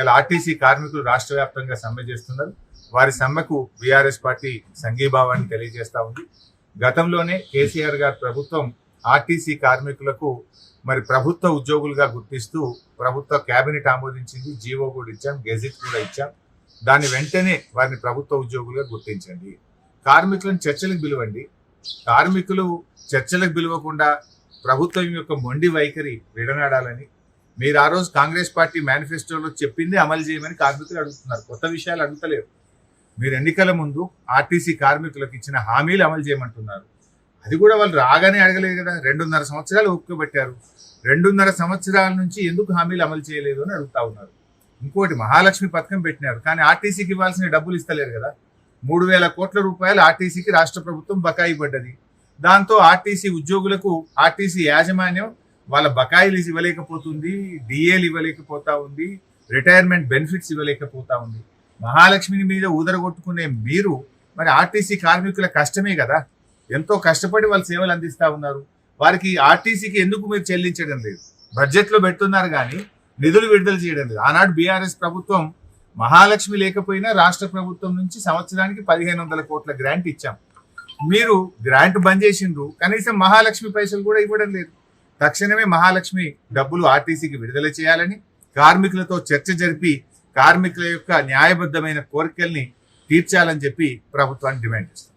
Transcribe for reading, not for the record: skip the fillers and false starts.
ఇలా ఆర్టీసీ కార్మికులు రాష్ట్ర వ్యాప్తంగా సమ్మె చేస్తున్నారు. వారి సమ్మెకు బీఆర్ఎస్ పార్టీ సంఘీభావాన్ని తెలియజేస్తా ఉంది. గతంలోనే కేసీఆర్ గారి ప్రభుత్వం ఆర్టీసీ కార్మికులకు మరి ప్రభుత్వ ఉద్యోగులుగా గుర్తిస్తూ ప్రభుత్వ కేబినెట్ ఆమోదించింది. జీవో కూడా ఇచ్చాం, గెజిట్ కూడా ఇచ్చాం. దాని వెంటనే వారిని ప్రభుత్వ ఉద్యోగులుగా గుర్తించండి. కార్మికులను చర్చలకు పిలవండి. కార్మికులు చర్చలకు పిలవకుండా ప్రభుత్వం యొక్క మొండి వైఖరి విడనాడాలని మీరు ఆ రోజు కాంగ్రెస్ పార్టీ మేనిఫెస్టోలో చెప్పింది అమలు చేయమని కార్మికులు అడుగుతున్నారు. కొత్త విషయాలు అడుగుతలేరు. మీరు ఎన్నికల ముందు ఆర్టీసీ కార్మికులకు ఇచ్చిన హామీలు అమలు చేయమంటున్నారు. అది కూడా వాళ్ళు రాగానే అడగలేదు కదా. 2.5 సంవత్సరాలు ఒప్పుకోబెట్టారు. 2.5 సంవత్సరాల నుంచి ఎందుకు హామీలు అమలు చేయలేదు అని అడుగుతా ఉన్నారు. ఇంకోటి, మహాలక్ష్మి పథకం పెట్టినారు, కానీ ఆర్టీసీకి ఇవ్వాల్సిన డబ్బులు ఇస్తలేరు కదా. 3,000 కోట్ల రూపాయలు ఆర్టీసీకి రాష్ట్ర ప్రభుత్వం బకాయి పడ్డది. దాంతో ఆర్టీసీ ఉద్యోగులకు ఆర్టీసీ యాజమాన్యం వాళ్ళ బకాయిలు ఇవ్వలేకపోతుంది, డిఏలు ఇవ్వలేకపోతా ఉంది, రిటైర్మెంట్ బెనిఫిట్స్ ఇవ్వలేకపోతా ఉంది. మహాలక్ష్మిని మీద ఊదరగొట్టుకునే మీరు మరి ఆర్టీసీ కార్మికుల కష్టమే కదా. ఎంతో కష్టపడి వాళ్ళు సేవలు అందిస్తా ఉన్నారు. వారికి ఆర్టీసీకి ఎందుకు మీరు చెల్లించడం లేదు? బడ్జెట్లో పెడుతున్నారు కానీ నిధులు విడుదల చేయడం లేదు. ఆనాడు బీఆర్ఎస్ ప్రభుత్వం మహాలక్ష్మి లేకపోయినా రాష్ట్ర ప్రభుత్వం నుంచి సంవత్సరానికి 1,500 కోట్ల గ్రాంట్ ఇచ్చాం. మీరు గ్రాంట్ బంద్ చేసిండ్రు, కనీసం మహాలక్ష్మి పైసలు కూడా ఇవ్వడం లేదు. తక్షణమే మహాలక్ష్మి డబ్బులు ఆర్టీసీకి విడుదల చేయాలని, కార్మికులతో చర్చ జరిపి కార్మికుల యొక్క న్యాయబద్ధమైన కోరికల్ని తీర్చాలని చెప్పి ప్రభుత్వాన్ని డిమాండ్ చేస్తారు.